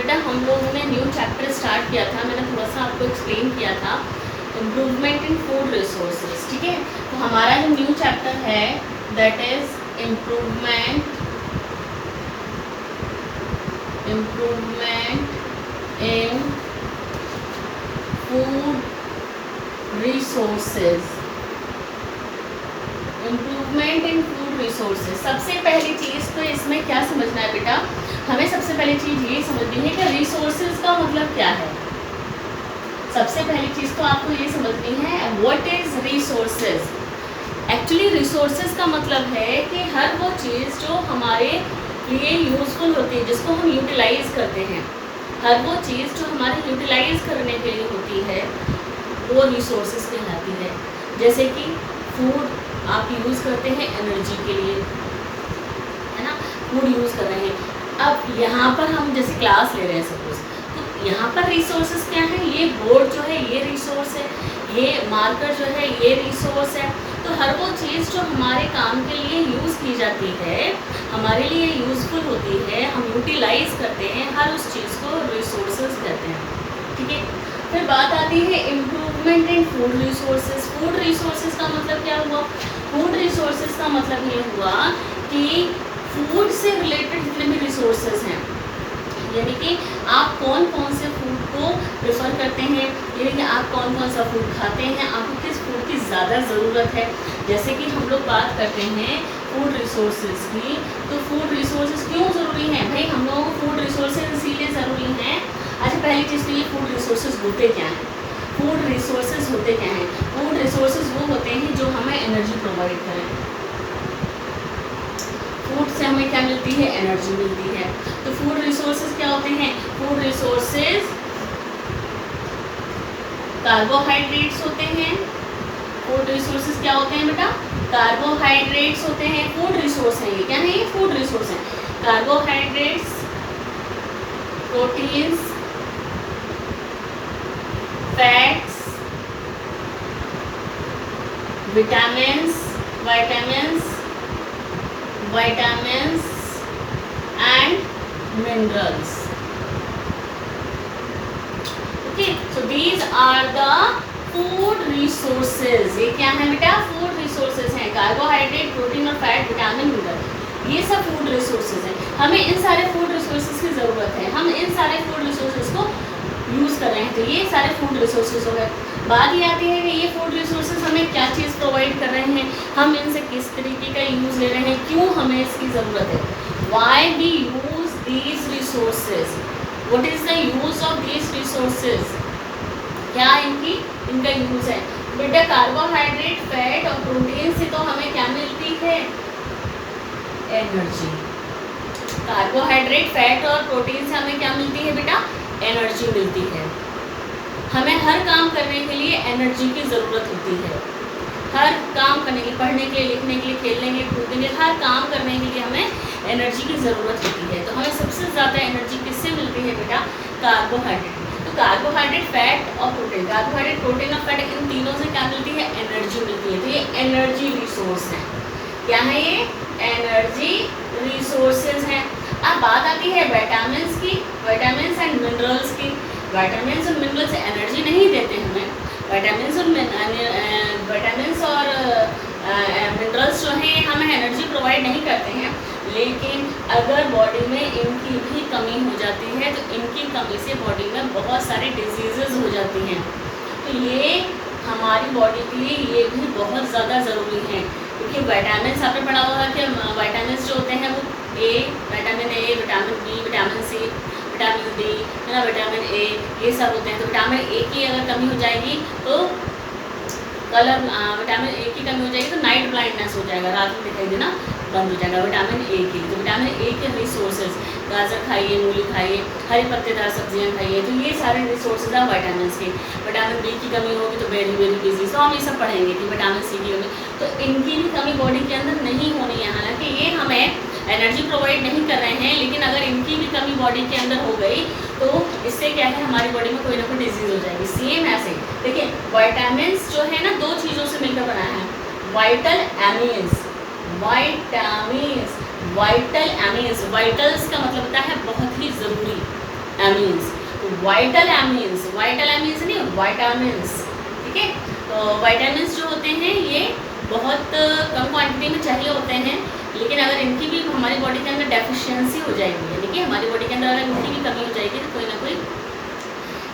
बेटा हम लोगों ने न्यू चैप्टर स्टार्ट किया था, मैंने थोड़ा सा आपको एक्सप्लेन किया था, इम्प्रूवमेंट इन फूड रिसोर्सेज। ठीक है, तो हमारा जो न्यू चैप्टर है that is improvement in food resources. Improvement in food resources, सबसे पहली चीज़ तो इसमें क्या समझना है बेटा, हमें सबसे पहली चीज़ ये समझनी है कि रिसोर्सेज का मतलब क्या है। सबसे पहली चीज़ तो आपको ये समझनी है what is resources. Actually resources का मतलब है कि हर वो चीज़ जो हमारे लिए यूज़फुल होती है, जिसको हम यूटिलाइज करते हैं, हर वो चीज़ जो हमारे यूटिलाइज करने के लिए होती है वो रिसोर्सेज कहलाती है। जैसे कि फूड आप यूज़ करते हैं एनर्जी के लिए, है ना, फूड यूज़ कर रहे हैं। अब यहाँ पर हम जैसे क्लास ले रहे हैं सपोज, तो यहाँ पर रिसोर्सेज क्या है, ये बोर्ड जो है ये रिसोर्स है, ये मार्कर जो है ये रिसोर्स है। तो हर वो चीज़ जो हमारे काम के लिए यूज़ की जाती है, हमारे लिए यूज़फुल होती है, हम यूटिलाइज करते हैं, हर उस चीज़ को रिसोर्सेज कहते हैं। ठीक है, फिर बात आती है improvement in food resources. Food resources का मतलब क्या हुआ, फूड रिसोर्सेज का मतलब ये हुआ कि फूड से रिलेटेड जितने भी रिसोर्सेज हैं, यानी कि आप कौन कौन से फूड को प्रेफर करते हैं, यानी कि आप कौन कौन सा फूड खाते हैं, आपको किस फूड की ज़्यादा ज़रूरत है। जैसे कि हम लोग बात करते हैं फूड रिसोर्सेज की, तो फूड रिसोर्सेज क्यों ज़रूरी हैं भाई, हम लोगों को फूड रिसोर्सेज इसीलिए ज़रूरी हैं। अच्छा, पहली चीज़ तो ये फूड रिसोर्सेज होते क्या हैं, फूड रिसोर्सेज होते क्या हैं, फूड रिसोर्सेज वो होते हैं जो हमें एनर्जी प्रोवाइड करें। फूड से हमें क्या मिलती है, एनर्जी मिलती है। तो फूड रिसोर्सेज क्या होते हैं, फूड रिसोर्सेज कार्बोहाइड्रेट्स होते हैं। फूड रिसोर्सेज क्या होते हैं बेटा, कार्बोहाइड्रेट्स होते हैं। फूड रिसोर्स है, ये क्या है, ये फूड रिसोर्स है। Carbohydrates, proteins, fats, vitamins and minerals. Okay, so these are the food resources. ये क्या है बेटा, फूड रिसोर्सेज हैं, कार्बोहाइड्रेट, प्रोटीन और फैट, विटामिन, मिनरल, ये सब फूड रिसोर्सेज हैं। हमें इन सारे फूड रिसोर्सेज की ज़रूरत है, हम इन सारे फूड रिसोर्सेज को यूज़ कर रहे हैं, तो ये सारे फूड रिसोर्सेज हो गए। बात ये आती है कि ये फूड रिसोर्सेज हमें क्या चीज़ प्रोवाइड कर रहे हैं, हम इनसे किस तरीके का यूज़ ले रहे हैं, क्यों हमें इसकी ज़रूरत है, why we use these resources, what is the use of these resources, क्या इनका यूज़ है। बेटा कार्बोहाइड्रेट, फैट और प्रोटीन से तो हमें क्या मिलती है, एनर्जी। कार्बोहाइड्रेट, फैट और प्रोटीन से हमें क्या मिलती है बेटा, एनर्जी मिलती है। हमें हर काम करने के लिए एनर्जी की ज़रूरत होती है, हर काम करने के लिए, पढ़ने के लिए, लिखने के लिए, खेलने के लिए, कूदने के लिए, हर काम करने के लिए हमें एनर्जी की ज़रूरत होती है। तो हमें सबसे ज़्यादा एनर्जी किससे मिलती है बेटा, कार्बोहाइड्रेट। तो कार्बोहाइड्रेट, फैट और प्रोटीन, कार्बोहाइड्रेट, प्रोटीन और फैट, इन तीनों से क्या मिलती है, एनर्जी मिलती है। तो ये एनर्जी रिसोर्स हैं, क्या है ये, एनर्जी रिसोर्सेज हैं। अब बात आती है विटामिन्स की, विटामिन्स एंड मिनरल्स की। विटामिन्स और मिनरल्स एनर्जी नहीं देते हमें, विटामिन्स और मिनरल्स जो हैं हमें एनर्जी प्रोवाइड नहीं करते हैं, लेकिन अगर बॉडी में इनकी भी कमी हो जाती है तो इनकी कमी से बॉडी में बहुत सारी डिजीज़ेज हो जाती हैं। तो ये हमारी बॉडी के लिए ये भी बहुत ज़्यादा ज़रूरी है, क्योंकि विटामिन्स आपने पढ़ा होगा कि विटामिन्स जो होते हैं वो vitamin A, vitamin B, vitamin C, vitamin D, है ना, विटामिन ए, ये सब होते हैं। तो विटामिन ए की अगर कमी हो जाएगी तो विटामिन ए की कमी हो जाएगी तो नाइट ब्लाइंडनेस हो जाएगा, रात में दिखाई देना बंद हो जाएगा विटामिन ए के लिए। तो विटामिन ए के रिसोर्सेज, गाजर खाइए, मूली खाइए, हरी पत्तेदार सब्जियां खाइए, तो ये सारे रिसोर्सेज हैं विटामिन के। विटामिन बी की कमी होगी तो वेरी वेरी डिजीज, तो हम ये सब पढ़ेंगे कि विटामिन सी की कमी, तो इनकी भी कमी बॉडी के अंदर नहीं होनी है। हालांकि ये हमें एनर्जी प्रोवाइड नहीं कर रहे हैं, लेकिन अगर इनकी भी कमी बॉडी के अंदर हो गई तो इससे क्या है, हमारी बॉडी में कोई ना कोई डिजीज़ हो जाएगी। सेम ऐसे देखिए, विटामिन्स जो है ना दो चीज़ों से मिलकर बना है, vital amines, vital amines, vitals का मतलब होता है बहुत ही ज़रूरी, एमीन्स। तो वाइटल एमीन्स नहीं, वाइटामिन्स, ठीक है। तो वाइटामिन्स जो होते हैं ये बहुत कम क्वांटिटी में चाहिए होते हैं, लेकिन अगर इनकी भी हमारी बॉडी के अंदर डेफिशिएंसी हो जाएगी, यानी कि हमारी बॉडी के अंदर अगर इनकी भी कमी हो जाएगी तो कोई ना कोई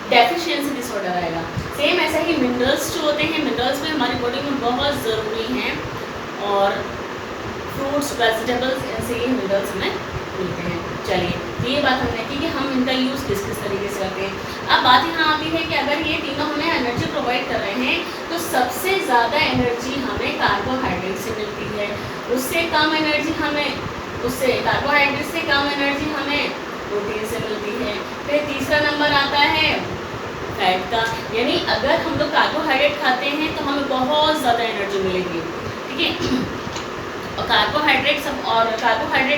डेफिशिएंसी डिसऑर्डर आएगा। सेम ऐसा ही मिनरल्स जो होते हैं, मिनरल्स में हमारी बॉडी में बहुत ज़रूरी हैं, और फ्रूट्स वेजिटेबल्स ऐसे ही मिनरल्स हमें मिलते हैं। चलिए, तो ये बात हमने की कि हम इनका यूज़ किस किस तरीके से करते हैं। अब बात यहाँ आती है कि अगर ये तीनों हमें एनर्जी प्रोवाइड कर रहे हैं तो सबसे ज़्यादा एनर्जी हमें कार्बोहाइड्रेट से मिलती है, उससे कम एनर्जी हमें कार्बोहाइड्रेट से कम एनर्जी हमें प्रोटीन से मिलती है। फिर तीसरा नंबर आता है फैट का, यानी अगर हम लोग कार्बोहाइड्रेट खाते हैं तो हमें बहुत ज़्यादा एनर्जी मिलेगी, ठीक है। और कार्बोहाइड्रेट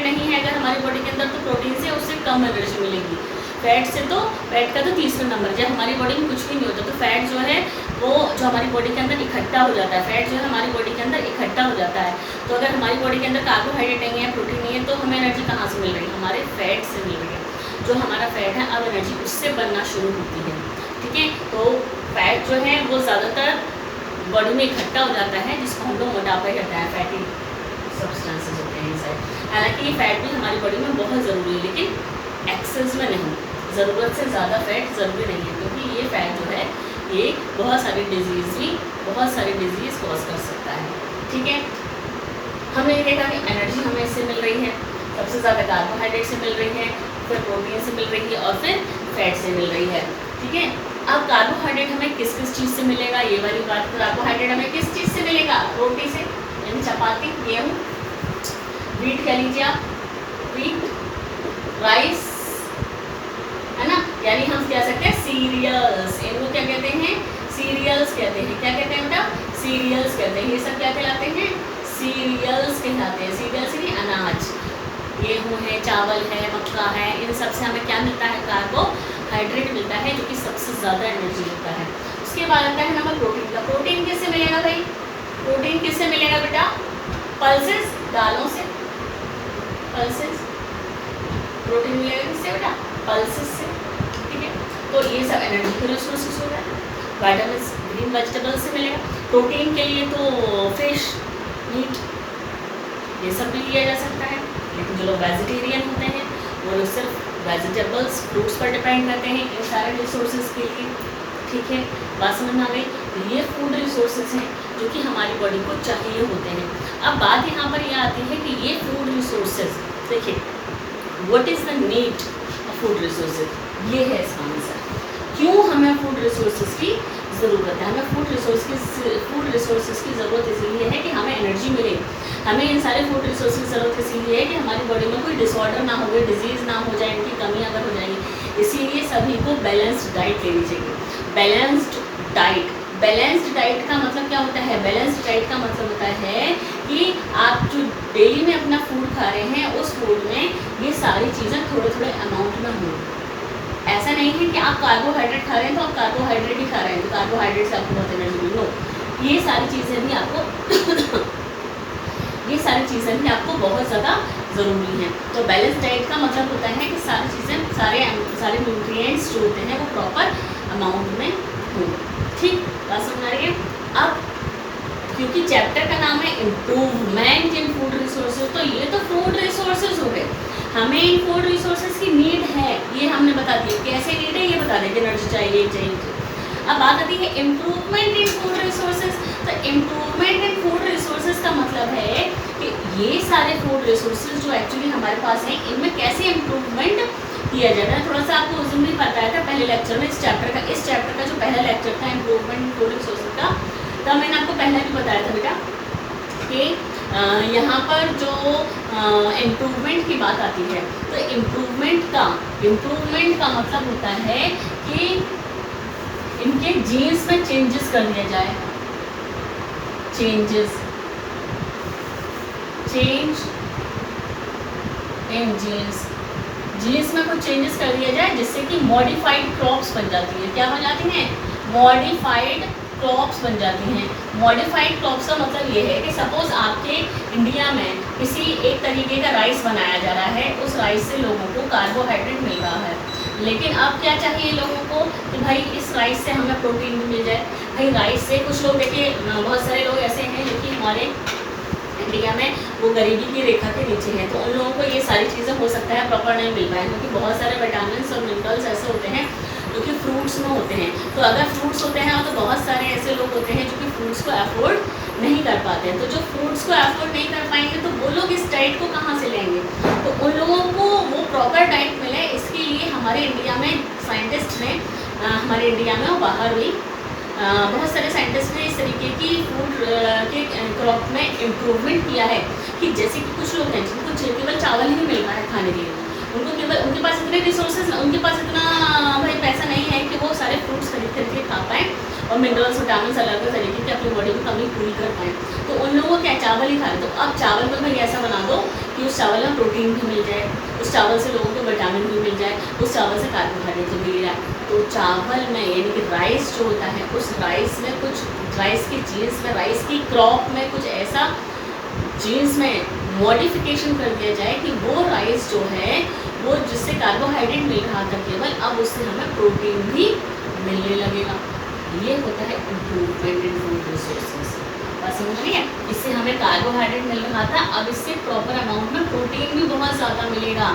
नहीं है अगर हमारी बॉडी के अंदर तो प्रोटीन से उससे कम एनर्जी मिलेगी। फैट का तो तीसरा नंबर, जब हमारी बॉडी में कुछ भी नहीं होता तो फैट जो है वो जो हमारी बॉडी के अंदर इकट्ठा हो जाता है, फैट जो है हमारी बॉडी के अंदर इकट्ठा हो जाता है। तो अगर हमारी बॉडी के अंदर कार्बोहाइड्रेट नहीं है, प्रोटीन नहीं है, तो हमें एनर्जी कहाँ से मिल रही है? हमारे फैट से मिल रही है। जो हमारा फैट है अब एनर्जी उससे बनना शुरू होती है, ठीक है। तो फैट जो है वो ज़्यादातर बॉडी में इकट्ठा हो जाता है, जिसको हम लोग मोटापा कहते हैं, फैटी सब्सटेंसेस होते हैं इनसाइड। हालांकि ये फैट भी हमारी बॉडी में बहुत ज़रूरी है, लेकिन एक्सेस में नहीं, ज़रूरत से ज़्यादा फैट ज़रूरी नहीं है, क्योंकि ये फैट जो है ये बहुत सारी डिजीज़ कॉज कर सकता है, ठीक है। हमने ये देखा कि एनर्जी हमें इससे मिल रही है, सबसे ज़्यादा कार्बोहाइड्रेट से मिल रही है, फिर प्रोटीन से मिल रही है और फिर फैट से मिल रही है, ठीक है। अब कार्बोहाइड्रेट हमें किस किस चीज़ से मिलेगा, ये वाली बात। कार्बोहाइड्रेट हमें किस चीज़ से मिलेगा? रोटी से, यानी चपाती, गेहूँ, व्हीट कह लीजिए आप, व्हीट, राइस, है ना, यानी हम कह सकते हैं सीरियल्स। इनको क्या कहते हैं? सीरियल्स कहते हैं। क्या कहते हैं बेटा? सीरियल्स कहते हैं। ये सब क्या कहलाते हैं? सीरियल्स कहलाते हैं। सीरियल्स यानी अनाज, गेहूँ है, चावल है, मक्का है, इन सब से हमें क्या मिलता है? कार्बोहाइड्रेट मिलता है, जो कि सबसे ज़्यादा एनर्जी देता है। उसके बाद आता है नंबर प्रोटीन का। प्रोटीन किससे मिलेगा भाई? प्रोटीन किससे मिलेगा बेटा? पल्सेस, दालों से, पल्सेस। प्रोटीन मिलेगा किससे बेटा? पल्सेस से, ठीक है। तो ये सब एनर्जी के रिसोर्सेज हो गए। विटामिन्स ग्रीन वेजिटेबल्स से मिलेगा। प्रोटीन के लिए तो फिश, मीट, ये सब भी लिया जा सकता है, लेकिन जो लोग वेजिटेरियन होते हैं वो लोग सिर्फ वेजिटेबल्स, फ्रूट्स पर डिपेंड करते हैं इन सारे रिसोर्सेज के लिए, ठीक है। बात समझ में आ गई? तो ये फूड रिसोर्सेज हैं जो कि हमारी बॉडी को चाहिए होते हैं। अब बात यहाँ पर यह आती है कि ये फूड रिसोर्सेज, देखिए, what is the need of food resources, ये है इसका आंसर। क्यों हमें फूड रिसोर्सेज की ज़रूरत है? हमें फूड रिसोर्सेज की ज़रूरत इसीलिए है कि हमें एनर्जी मिले। हमें इन सारे फूड रिसोर्सेज की ज़रूरत इसीलिए है कि हमारी बॉडी में कोई डिसऑर्डर ना हो, डिजीज़ ना हो जाए, इनकी कमी अगर हो जाएगी। इसीलिए सभी को बैलेंस्ड डाइट लेनी चाहिए। बैलेंस्ड डाइट का मतलब क्या होता है? बैलेंस्ड डाइट का मतलब होता है कि आप जो डेली में अपना फूड खा रहे हैं उस फूड में ये सारी चीज़ें थोड़े थोड़े अमाउंट में हों। ऐसा नहीं है कि आप कार्बोहाइड्रेट खा रहे हैं तो आप कार्बोहाइड्रेट ही खा रहे हैं तो कार्बोहाइड्रेट से आपको बहुत एनर्जी मिली। नो, ये सारी चीज़ें भी आपको बहुत ज़्यादा ज़रूरी हैं। तो बैलेंस डाइट का मतलब होता है कि सारी चीज़ें, सारे न्यूट्रिएंट्स जो होते हैं वो प्रॉपर अमाउंट में हों, ठीक। बात समझ आ रही है? अब क्योंकि चैप्टर का नाम है इम्प्रूवमेंट इन फूड रिसोर्सेज, तो ये तो फूड रिसोर्सेज हो गए। हमें इन फूड रिसोर्सेज की नीड है, ये हमने बता दिया। कैसे नीड है ये बता दें कि एनर्जी चाहिए। अब बात आती है इम्प्रूवमेंट इन फूड रिसोर्सेज। तो इम्प्रूवमेंट इन फूड रिसोर्सेज का मतलब है कि ये सारे फूड रिसोर्सेज जो एक्चुअली हमारे पास हैं, इनमें कैसे इम्प्रूवमेंट किया जाता है। थोड़ा सा आपको उस दिन भी बताया था पहले लेक्चर में, इस चैप्टर का जो पहला लेक्चर था इम्प्रूवमेंट इन फूड रिसोर्सेज का, तब मैंने आपको पहले भी बताया था बेटा कि यहाँ पर जो इम्प्रूवमेंट की बात आती है, तो इम्प्रूवमेंट का मतलब होता है कि इनके जीन्स में चेंजेस कर दिया जाए। चेंज इन जीन्स में कुछ चेंजेस कर दिया जाए, जिससे कि मॉडिफाइड क्रॉप्स बन जाती है। क्या बन जाती हैं? मॉडिफाइड क्रॉप्स बन जाती हैं। मॉडिफाइड क्रॉप्स का मतलब ये है कि सपोज आपके इंडिया में किसी एक तरीके का राइस बनाया जा रहा है, उस राइस से लोगों को कार्बोहाइड्रेट मिल रहा है। लेकिन अब क्या चाहिए लोगों को कि भाई इस राइस से हमें प्रोटीन भी मिल जाए। भाई राइस से कुछ लोग देखिए, बहुत सारे लोग ऐसे हैं जो कि हमारे इंडिया में वो गरीबी की रेखा के नीचे हैं, तो उन लोगों को ये सारी चीज़ें हो सकता है प्रॉपर नहीं मिल पाए, क्योंकि बहुत सारे विटामिन और मिनरल्स ऐसे होते हैं जो कि फ्रूट्स में होते हैं। तो अगर फ्रूट्स होते हैं तो बहुत सारे ऐसे लोग होते हैं जो कि फ्रूट्स को अफोर्ड नहीं कर पाते हैं। तो जो फ्रूट्स को अफोर्ड नहीं कर पाएंगे तो वो लोग इस डाइट को कहाँ से लेंगे? तो उन लोगों को वो प्रॉपर डाइट मिले, इसके लिए हमारे इंडिया में साइंटिस्ट ने, हमारे इंडिया में और बाहर भी बहुत सारे साइंटिस्ट ने इस तरीके की फूड के क्रॉप में इम्प्रूवमेंट किया है कि जैसे कि कुछ लोग हैं जिनको केवल चावल ही मिल रहा है खाने के लिए, उनको केवल, उनके पास इतने रिसोर्सेज, उनके पास इतना भाई पैसा नहीं है कि वो सारे फ्रूट्स खरीद के खा पाएँ और मिनरल्स विटामिन अलग अलग तरीके की अपनी बॉडी की कमी पूरी कर पाएँ। तो उन लोगों को क्या चावल ही खा रहे। तो अब चावल में भाई ऐसा बना दो कि उस चावल में प्रोटीन भी मिल जाए, उस चावल से लोगों को विटामिन भी मिल जाए, उस चावल से कार्बोहाइड्रेट भी मिल जाए। तो चावल में यानी कि राइस जो होता है, उस राइस में कुछ, राइस की जीन्स में, राइस की क्रॉप में कुछ ऐसा जीन्स में मॉडिफिकेशन कर दिया जाए कि वो राइस जो है वो जिससे कार्बोहाइड्रेट मिल रहा था केवल, अब उससे हमें प्रोटीन भी मिलने लगेगा। ये होता है इम्प्रूवमेंट इन फूड रिसोर्सेज। बात समझ रही है? इससे हमें कार्बोहाइड्रेट मिल रहा था, अब इससे प्रॉपर अमाउंट में प्रोटीन भी बहुत ज़्यादा मिलेगा,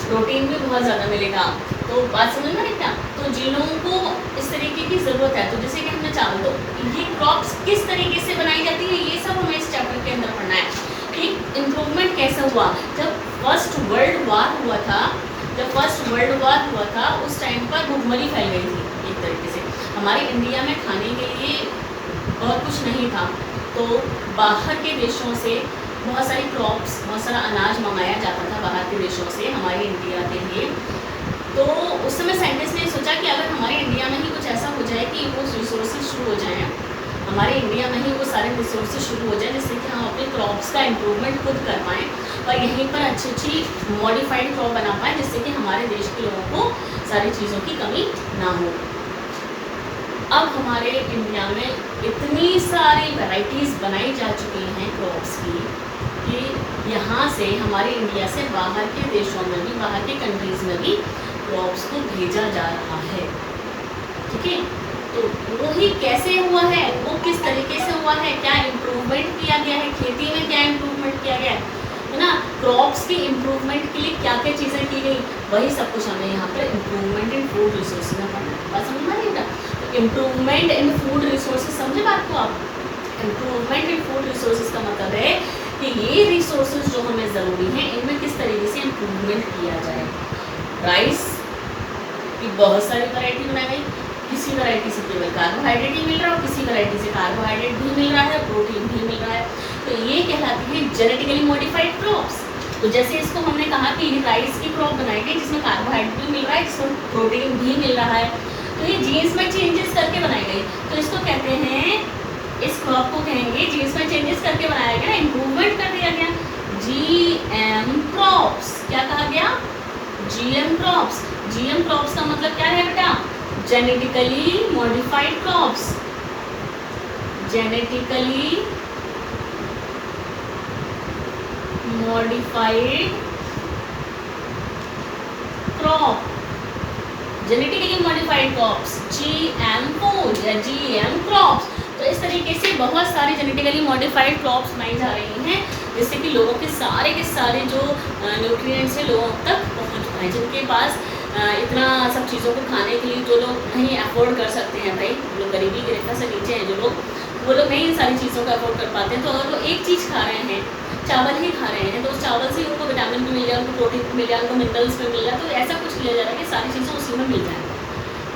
प्रोटीन भी बहुत ज़्यादा मिलेगा। तो बात समझ में क्या? तो जिन लोगों को इस तरीके की ज़रूरत है, तो जैसे कि हमने चावल, तो ये क्रॉप्स किस तरीके से बनाई जाती है, ये सब हमें इस चैप्टर के अंदर पढ़ना है कि इम्प्रूवमेंट कैसे हुआ। जब फर्स्ट वर्ल्ड वार हुआ था, उस टाइम पर भुखमरी फैल गई थी एक तरीके से। हमारे इंडिया में खाने के लिए बहुत कुछ नहीं था, तो बाहर के देशों से बहुत सारी क्रॉप्स, बहुत सारा अनाज मंगाया जाता था बाहर के देशों से हमारे इंडिया के लिए। तो उस समय साइंटिस्ट ने सोचा कि अगर हमारे इंडिया में ही कुछ ऐसा हो जाए कि वो रिसोर्सेज शुरू हो जाएँ, हमारे इंडिया में ही वो सारे रिसोर्सेज शुरू हो जाए जिससे कि हम अपने क्रॉप्स का इम्प्रूवमेंट खुद कर पाएँ और यहीं पर अच्छी अच्छी मॉडिफाइड क्रॉप बना पाएँ, जिससे कि हमारे देश के लोगों को सारी चीज़ों की कमी ना हो। अब हमारे इंडिया में इतनी सारी वैरायटीज़ बनाई जा चुकी हैं क्रॉप्स की कि यहाँ से, हमारे इंडिया से बाहर के देशों में भी, बाहर के कंट्रीज़ में भी क्रॉप्स को भेजा जा रहा है। ठीक है? तो वो ही कैसे हुआ है, वो किस तरीके से हुआ है, क्या इम्प्रूवमेंट किया गया है, खेती में क्या इम्प्रूवमेंट किया गया है ना, क्रॉप्स की इम्प्रूवमेंट के लिए क्या क्या चीज़ें की गई, वही सब कुछ हमें यहाँ पर इम्प्रूवमेंट इन फूड रिसोर्सेज में पढ़ना है। बात समझ में नहीं था? इम्प्रूवमेंट इन फूड रिसोर्सेज, समझे बात को आप? इम्प्रूवमेंट इन फूड रिसोर्सेज का मतलब है कि ये रिसोर्सेज जो हमें ज़रूरी हैं, इनमें किस तरीके से इम्प्रूवमेंट किया जाए। राइस की बहुत सारी वैरायटी बनाई गई, किसी वैरायटी से केवल कार्बोहाइड्रेट ही मिल रहा है, किसी वैरायटी से कार्बोहाइड्रेट भी मिल रहा है, प्रोटीन भी मिल रहा है। तो ये कहलाती है जेनेटिकली मॉडिफाइड क्रॉप्स। तो जैसे इसको हमने कहा कि राइस की क्रॉप बनाई गई जिसमें कार्बोहाइड्रेट भी मिल रहा है, जिसमें प्रोटीन भी मिल रहा है, तो ये जीन्स में चेंजेस करके बनाई गई। तो इसको कहते हैं, इस क्रॉप को कहेंगे जीन्स में चेंजेस करके बनाया गया, इम्प्रूवमेंट कर दिया गया, GM क्रॉप्स। क्या कहा गया? GM crops. GM क्रॉप्स का मतलब क्या है बेटा? Genetically modified crops. Genetically modified crop, genetically modified crops, GM food या GM क्रॉप्स। तो इस तरीके से बहुत सारी जेनेटिकली मॉडिफाइड क्रॉप्स बनाई जा रही हैं, जिससे कि लोगों के सारे जो न्यूट्रिएंट्स हैं लोगों तक पहुंच पाए। जिनके पास इतना सब चीज़ों को खाने के लिए जो लोग नहीं अफोर्ड कर सकते हैं, भाई लोग गरीबी की रेखा से नीचे हैं जो लोग, वो लोग नहीं इन सारी चीज़ों को अफोर्ड कर पाते हैं। तो अगर वो एक चीज़ खा रहे हैं, चावल ही खा रहे हैं, तो उस चावल से उनको विटामिन भी मिल जाए, उनको प्रोटीन भी मिल जाए, उनको मिनरल्स भी मिल जाए। तो ऐसा कुछ किया जा रहा है कि सारी चीज़ें उसी में मिल जाए।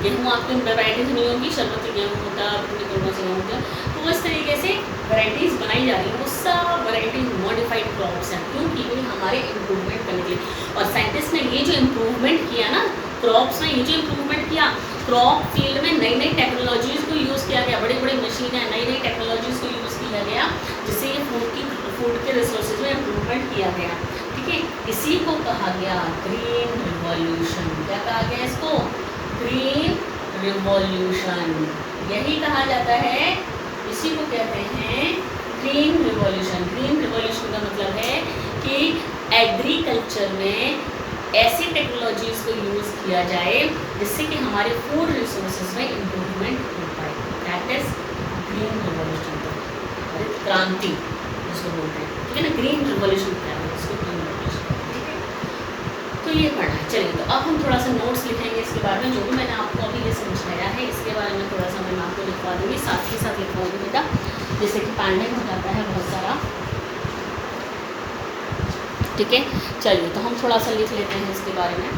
गेहूँ आपकी वैराइटीज नहीं होगी, शरबती गेहूँ होता है, कौन सा होता है, तो इस तरीके से वैराइटीज़ बनाई जा रही है। वो सब वैराइटीज मॉडिफाइड क्रॉप्स हैं, क्योंकि ये हमारे इम्प्रूवमेंट करने के लिए। और साइंटिस्ट ने ये जो इम्प्रूवमेंट किया ना क्रॉप्स में, ये जो इम्प्रूवमेंट किया, क्रॉप फील्ड में नई नई टेक्नोलॉजीज़ को यूज़ किया गया, बड़ी बड़ी मशीनें, नई नई टेक्नोलॉजीज़ को यूज़ किया गया, जिससे ये फूड के रिसोर्सेज में इम्प्रूवमेंट किया गया। ठीक है? इसी को कहा गया ग्रीन रिवॉल्यूशन। क्या कहा गया इसको? Green revolution. यही कहा जाता है, इसी को कहते हैं ग्रीन रिवॉल्यूशन। ग्रीन रिवॉल्यूशन का मतलब है कि एग्रीकल्चर में ऐसी टेक्नोलॉजीज़ को यूज़ किया जाए जिससे कि हमारे फूड रिसोर्सेज में इम्प्रूवमेंट हो पाए। दैट इज ग्रीन रिवॉल्यूशन, क्रांति जिसको बोलते हैं, ठीक है ना। ग्रीन रिवॉल्यूशन क्या है, इसको ग्रीन रिवॉल्यूशन, ठीक है। तो ये पढ़ना है। चलिए, तो अब हम थोड़ा सा नोट्स लिखेंगे इसके बारे में, जो भी मैंने आपको अभी ये समझाया है इसके बारे में थोड़ा सा मैं आपको लिखवा दूँगी, साथ ही साथ लिखवाऊँगी बेटा, जैसे कि पैंडिंग हो जाता है बहुत सारा, ठीक है। चलिए, तो हम थोड़ा सा लिख लेते हैं इसके बारे में।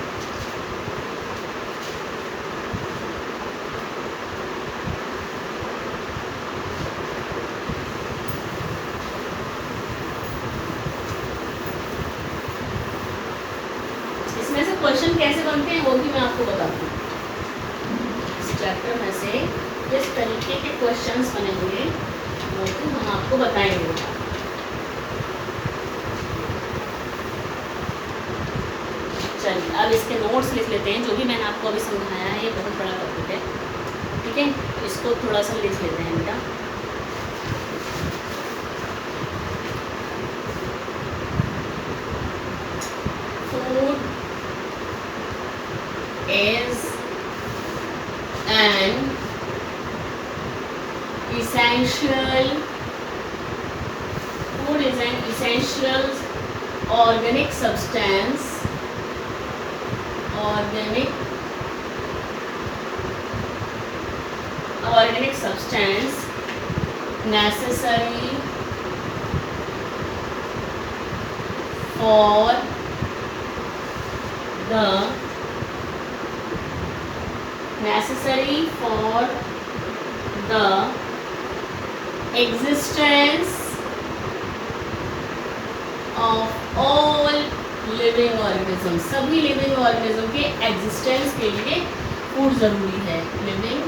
इसमें से क्वेश्चन कैसे बनते हैं वो भी मैं आपको बताती हूँ। इस चैप्टर में से किस तरीके के क्वेश्चंस बनेंगे वो भी हम आपको बताएंगे। चलिए, अब इसके नोट्स लिख लेते हैं। जो भी मैंने आपको अभी समझाया है ये बहुत बड़ा टॉपिक है, ठीक है। इसको थोड़ा सा लिख लेते हैं बेटा। Food is an essential food is an essential organic substance necessary for the existence of all living organisms। सभी लिविंग ऑर्गेनिज्म के एग्जिस्टेंस के लिए फूड जरूरी है। लिविंग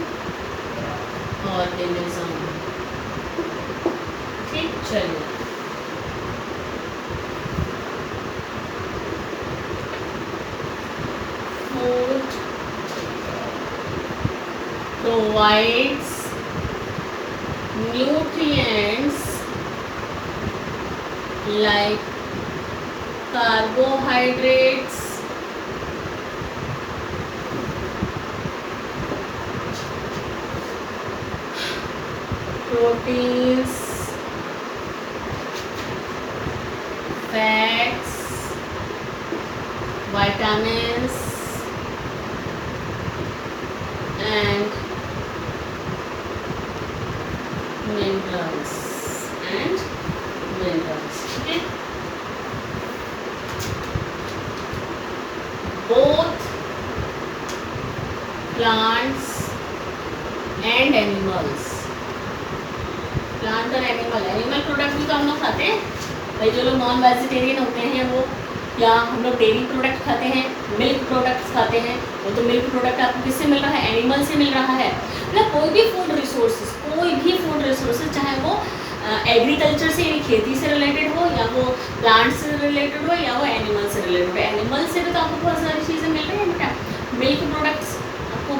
ऑर्गेनिज्म, ठीक। चलिए, food provides nutrients like carbohydrates, proteins, fats, vitamins and minerals, ठीक है। Both plants and animals, plant और एनिमल प्रोडक्ट भी तो हम लोग खाते हैं भाई। जो लोग नॉन वेजिटेरियन होते हैं वो, या हम लोग डेयरी प्रोडक्ट खाते हैं, मिल्क प्रोडक्ट्स खाते हैं, वो तो मिल्क प्रोडक्ट आपको किससे मिल रहा है, एनिमल से मिल रहा है। मतलब कोई भी फूड रिसोर्सेज चाहे वो एग्रीकल्चर से यानी खेती से रिलेटेड हो, या वो प्लांट से रिलेटेड हो, या वो एनिमल से रिलेटेड हो। एनिमल से भी तो आपको बहुत सारी चीज़ें मिल रही हैं बेटा। मिल्क प्रोडक्ट्स आपको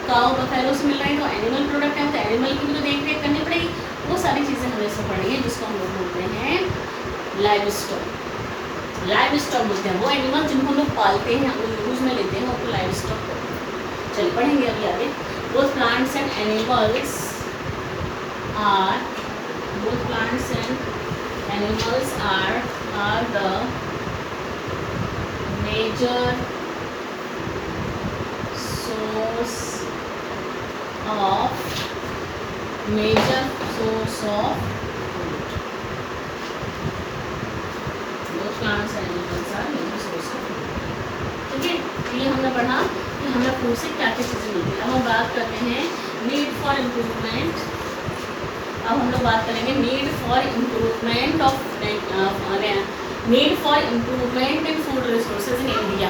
काऊ बफेलो से मिल रही है, तो एनिमल प्रोडक्ट है, तो एनिमल की भी तो देख रेख करनी पड़ेगी। वो सारी चीज़ें हमें से पढ़नी है, जिसको हम लोग बोलते हैं लाइव स्टॉक। लाइव स्टॉक बोलते हैं वो एनिमल जिनको हम लोग पालते हैं, हम लोग यूज में लेते हैं, वो लाइव स्टॉक बोलते हैं। चलिए, पढ़ेंगे अभी आगे। Both plants and animals are the major source of food। Both plants and animals are major source of food, ठीक है। ये हमने पढ़ा कि हमें फूड से क्या क्या चीज़ें मिलती है। अब हम बात करते हैं नीड फॉर इम्प्रूवमेंट। अब हम लोग बात करेंगे need for improvement in food resources in India.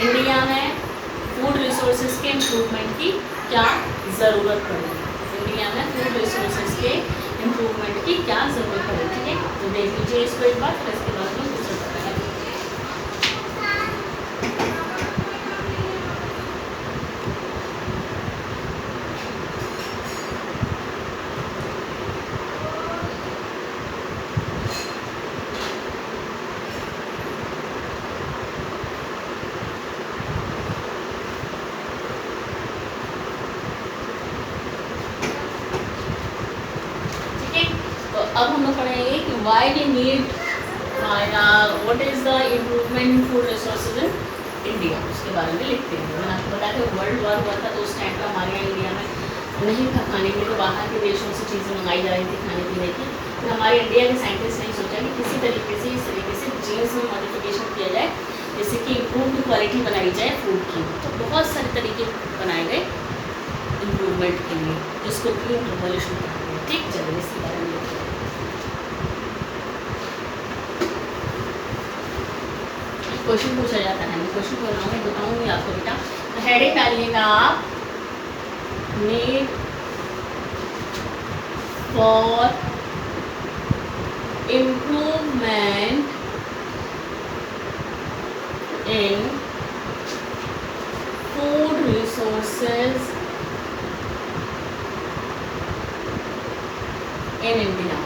India में फूड रिसोर्सेज के इम्प्रूवमेंट की क्या ज़रूरत पड़ेगी, इंडिया में फूड रिसोर्सेज के इम्प्रूवमेंट की क्या ज़रूरत पड़ेगी, ठीक है। तो देख लीजिए इसको एक बार, फिर इसके बाद में दूसरा बताएंगे। हम लोग पढ़ेंगे कि why we need, what is the improvement in food resources in India, उसके बारे में लिखते हैं। मैंने आपको बताया था वर्ल्ड वॉर हुआ था तो उस टाइम पर हमारे यहाँ इंडिया में नहीं था खाने के लिए, तो बाहर के देशों से चीज़ें मंगाई जा रही थी खाने पीने की। तो हमारे इंडिया के साइंटिस्ट ने सोचा कि किसी तरीके से इस तरीके से जीन्स में मॉडिफिकेशन किया जाए जैसे कि इम्प्रूव क्वालिटी बनाई जाए फूड की। तो बहुत सारे तरीके बनाए गए इम्प्रूवमेंट के लिए, जिसको ग्रीन रिवॉल्यूशन कहते हैं। ठीक, चलिए इसके बारे में लिखते हैं। क्वेश्चन पूछा जाता है, मैं क्वेश्चन बोल रहा हूँ, बताऊँगी आपको बेटा। तो हेडिंग डालिएगा आप, need for improvement in food resources in India.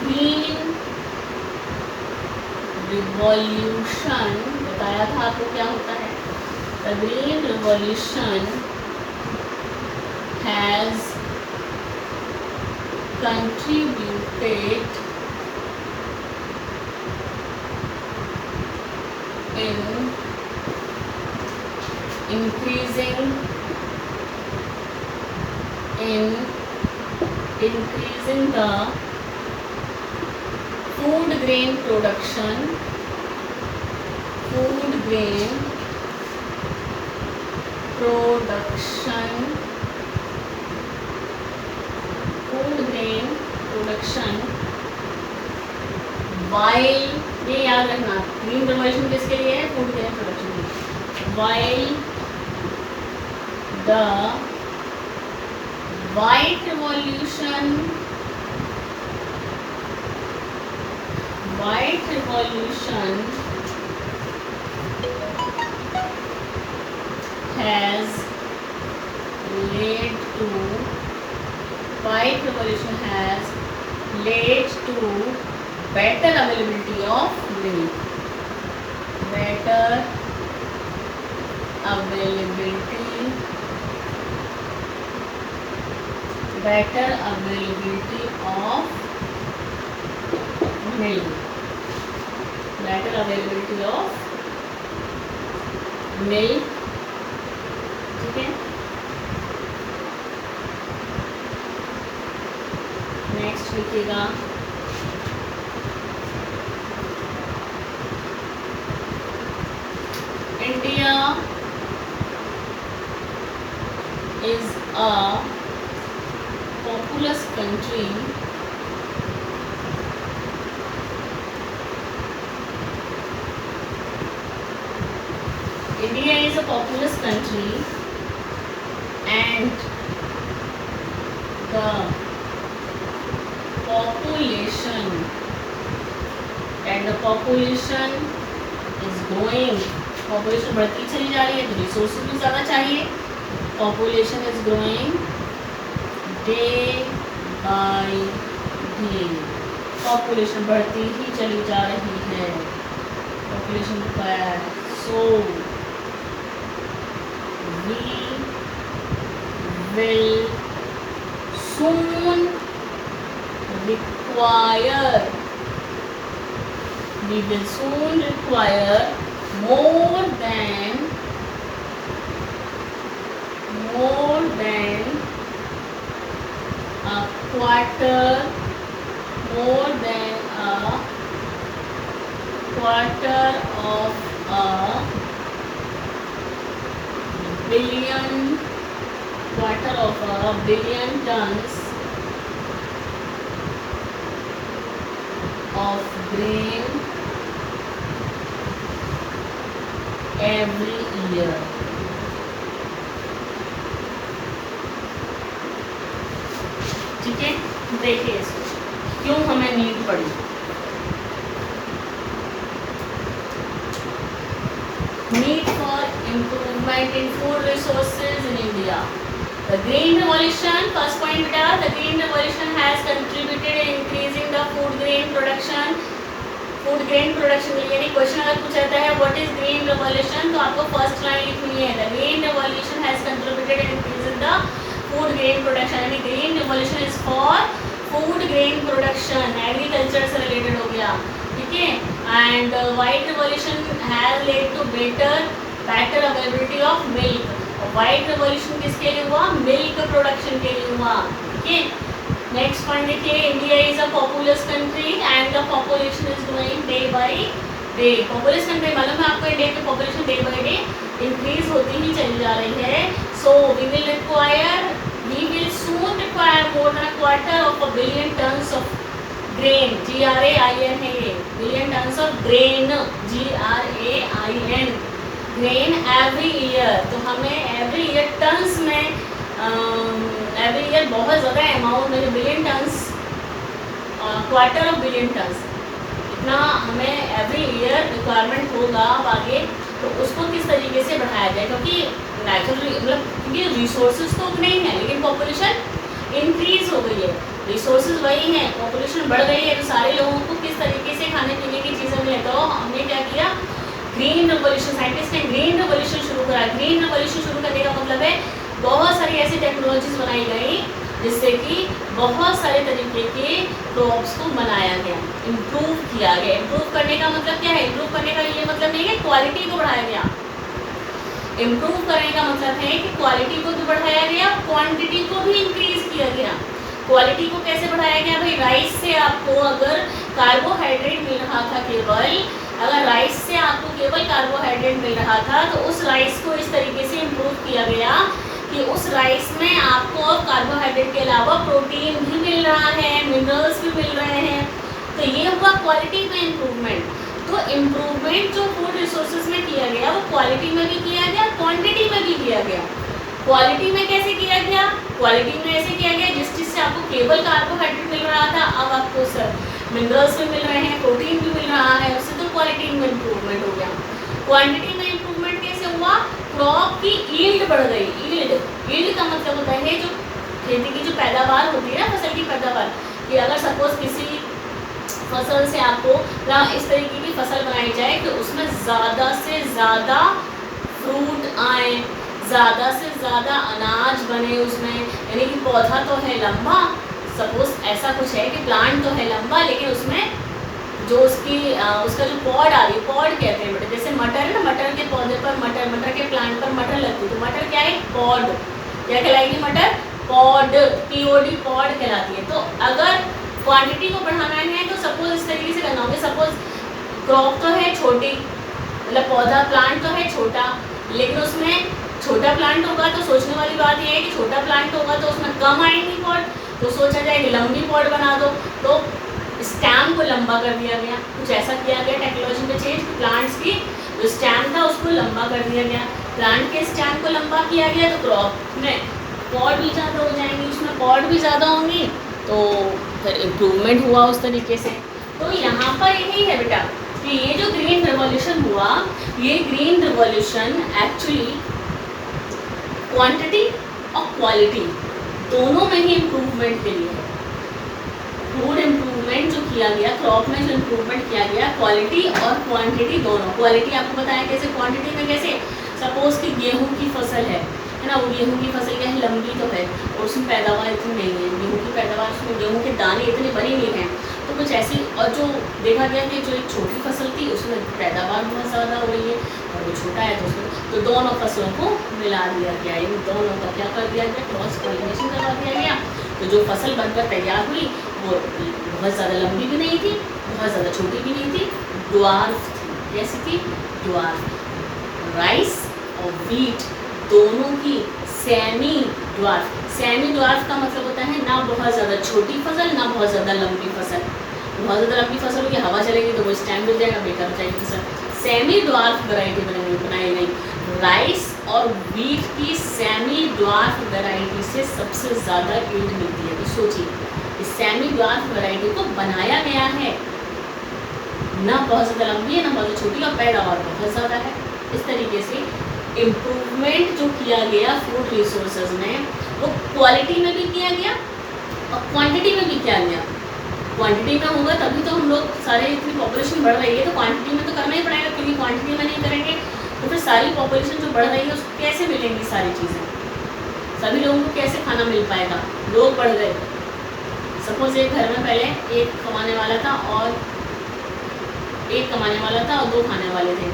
Green revolution बताया था आपको क्या होता है। The green revolution has contributed in increasing the food grain production, food grain production while, ये याद रखना, ग्रीन रिवॉल्यूशन किसके लिए है, फूड ग्रेन प्रोडक्शन के लिए। while the white revolution has led to better availability of milk, better availability of milk, better availability of milk। ठीक है, नेक्स्ट लिखिएगा, India is a populous country India is a populous country and the population is growing, population बढ़ती चली जा रही है तो resources भी ज़्यादा चाहिए। population is growing day by day, population बढ़ती ही चली जा रही है, population required, so we will soon require more than a quarter of a billion tons of grain every year। ठीक है, देखिए इसको क्यों हमें नीड पड़ी। Need improvement in food resources in India. The Green Revolution, first point बेटा, the Green Revolution has contributed in increasing the food grain production. Food grain production के लिए यानी क्वेश्चन अगर पूछा जाता है व्हाट इज ग्रीन रेवोल्यूशन, तो आपको फर्स्ट लाइन लिखनी है, the green revolution has contributed in increasing the food grain production, यानी green revolution is for food grain production, agriculture से रिलेटेड हो गया, ठीक है। And white revolution has led to better availability of milk, white revolution किसके लिए हुआ, milk production के लिए हुआ, ठीक है। नेक्स्ट पॉइंट देखिए, India is a populous country and the population is growing day by day. Populous country मालूम है आपको, इंडिया की population day by day increase होती ही चली जा रही है। So we will soon require more than a quarter of a billion tons of grain, GRAIN है ये, billion tons of grain, GRAIN, grain every year. तो हमें एवरी ईयर टन्स में एवरी ईयर बहुत ज़्यादा अमाउंट में, billion turns, quarter of billion turns, इतना हमें एवरी ईयर रिक्वायरमेंट होगा अब आगे। तो उसको किस तरीके से बढ़ाया जाए, क्योंकि नेचुरली मतलब क्योंकि रिसोर्सेज तो उतने ही हैं लेकिन पॉपुलेशन इंक्रीज हो गई है, रिसोर्सेज वही हैं, पॉपुलेशन बढ़ गई है, तो सारे लोगों को किस तरीके से खाने पीने की चीज़ें मिले। तो हमने क्या किया, ग्रीन रेवोल्यूशन, साइंटिस्ट ने ग्रीन रेवोल्यूशन शुरू करा। ग्रीन रेवोल्यूशन शुरू करने का मतलब है बहुत सारी ऐसी टेक्नोलॉजीज बनाई गई जिससे कि बहुत सारे तरीके के क्रॉप्स को बनाया गया, इम्प्रूव किया गया। इम्प्रूव करने का मतलब क्या है, इम्प्रूव करने का ये मतलब नहीं है क्वालिटी को बढ़ाया गया, इम्प्रूव करने का मतलब है कि क्वालिटी को भी बढ़ाया गया, क्वांटिटी को भी इंक्रीज किया गया। क्वालिटी को कैसे बढ़ाया गया भाई, राइस से आपको अगर कार्बोहाइड्रेट मिल रहा था केवल, अगर राइस से आपको केवल कार्बोहाइड्रेट मिल रहा था तो उस राइस को इस तरीके से इम्प्रूव किया गया कि उस राइस में आपको कार्बोहाइड्रेट के अलावा प्रोटीन भी मिल रहा है, मिनरल्स भी मिल रहे हैं। तो ये हुआ क्वालिटी में इम्प्रूवमेंट। तो इम्प्रूवमेंट जो फूड रिसोर्सेज में किया गया वो क्वालिटी में भी किया गया, क्वांटिटी में भी किया गया। क्वालिटी में कैसे किया गया, क्वालिटी में ऐसे किया गया जिस चीज़ से आपको केवल कार्बोहाइड्रेट मिल रहा था अब आपको सर मिनरल्स भी मिल रहे हैं, प्रोटीन भी मिल रहा है, उससे तो क्वालिटी में इम्प्रूवमेंट हो गया। क्वांटिटी में इम्प्रूवमेंट कैसे हुआ, क्रॉप की यील्ड बढ़ गई। यील्ड का मतलब होता है जो खेती की जो पैदावार होती है ना, फसल की पैदावार, कि अगर सपोज किसी फसल से आपको इस तरीके की फसल बनाई जाए कि उसमें ज़्यादा से ज़्यादा फ्रूट आए, ज़्यादा से ज़्यादा अनाज बने उसमें, यानी कि पौधा तो है लंबा, सपोज ऐसा कुछ है कि प्लांट तो है लंबा लेकिन उसमें जो उसका जो पॉड आ रही है, पॉड कहते हैं बेटे, जैसे मटर है ना, मटर के पौधे पर मटर के प्लांट पर मटर लगती है, तो मटर क्या है, पॉड, क्या कहलाएगी मटर, पॉड, POD, पॉड कहलाती है। तो अगर क्वांटिटी को बढ़ाना है तो सपोज इस तरीके से करना होगा, सपोज क्रॉप तो है छोटी, मतलब पौधा प्लांट तो है छोटा, लेकिन उसमें छोटा प्लांट होगा तो सोचने वाली बात यह है कि छोटा प्लांट होगा तो उसमें कम आएंगी पॉड, तो सोचा जाए कि लंबी पॉड बना दो, तो स्टैम को लंबा कर दिया गया। कुछ ऐसा किया गया टेक्नोलॉजी में चेंज, प्लांट्स की जो स्टैम था उसको लंबा कर दिया गया, प्लांट के स्टैम को लंबा किया गया तो क्रॉप में पॉड भी ज़्यादा हो जाएंगी, उसमें पॉड भी ज़्यादा होंगी, तो फिर इम्प्रूवमेंट हुआ उस तरीके से। तो यहाँ पर यही है बेटा कि ये जो ग्रीन रेवोल्यूशन हुआ, ये ग्रीन रेवोल्यूशन एक्चुअली क्वांटिटी और क्वालिटी दोनों में ही इम्प्रूवमेंट के लिए है। फूड इम्प्रूवमेंट जो किया गया, क्रॉप में जो इम्प्रूवमेंट किया गया, क्वालिटी और क्वांटिटी दोनों। क्वालिटी आपको बताया कैसे, क्वांटिटी में कैसे, सपोज कि गेहूं की फसल है ना, वो गेहूं की फसल क्या है, लंबी तो है और उसमें पैदावार इतनी नहीं है, गेहूं की पैदावार, उसमें गेहूं के दाने इतने बड़े नहीं हैं, तो कुछ ऐसी, और जो देखा गया कि जो एक छोटी फसल थी उसमें पैदावार बहुत ज़्यादा हो रही है और वो छोटा है तो उसमें, तो दोनों फसलों को मिला दिया गया, इन दोनों का क्या कर दिया गया, क्रॉस पॉलिनेशन करवा दिया गया। तो जो फसल बनकर तैयार हुई वो बहुत ज़्यादा लंबी भी नहीं थी, बहुत ज़्यादा छोटी भी नहीं थी, ड्वार्फ थी। कैसी थी, ड्वार्फ। राइस और वीट दोनों की सेमी ड्वार्फ। सेमी ड्वार्फ का मतलब होता है ना बहुत ज़्यादा छोटी फसल ना बहुत ज़्यादा लंबी फसल। बहुत ज़्यादा लंबी फसल होगी, हवा चलेगी तो वो स्टैंड मिल जाएगा, बेकार हो जाएगी फसल। सेमी ड्वार्फ वैरायटी बनाई गई। राइस और वीट की सेमी ड्वार्फ वैरायटी से सबसे ज़्यादा यील्ड मिलती है। तो सोचिए इस सेमी ड्वार्फ वैरायटी को बनाया गया है, ना बहुत ज़्यादा लंबी है ना बहुत छोटी, और पैदावार बहुत ज़्यादा है। इस तरीके से इम्प्रूवमेंट जो किया गया फूड रिसोर्सेज में वो क्वालिटी में भी किया गया और क्वांटिटी में भी किया गया। क्वांटिटी में होगा तभी तो हम लोग सारे, इतनी पॉपुलेशन बढ़ रही है तो क्वांटिटी में तो करना ही पड़ेगा, क्योंकि क्वांटिटी में नहीं करेंगे तो फिर सारी पॉपुलेशन जो बढ़ रही है उसको कैसे मिलेंगी सारी चीज़ें, सभी लोगों को कैसे खाना मिल पाएगा। लोग बढ़ गए, सपोज एक घर में पहले एक कमाने वाला था और दो खाने वाले थे,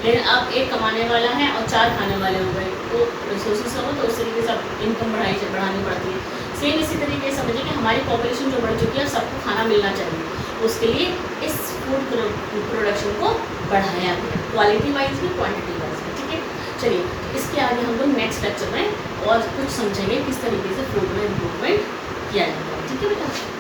लेकिन अब एक कमाने वाला है और 4 खाने वाले हो गए, तो रिसोर्सेज हो तो उस तरीके से इनकम बढ़ानी पड़ती है। सेम इसी तरीके से समझिए कि हमारी पॉपुलेशन जो बढ़ चुकी है सबको खाना मिलना चाहिए, उसके लिए इस फूड प्रोडक्शन को बढ़ाया गया, क्वालिटी वाइज भी क्वांटिटी वाइज भी। ठीक है, चलिए इसके आगे हम लोग नेक्स्ट लेक्चर में और कुछ समझेंगे किस तरीके से फूड में इम्प्रूवमेंट किया जाता है। ठीक है बेटा।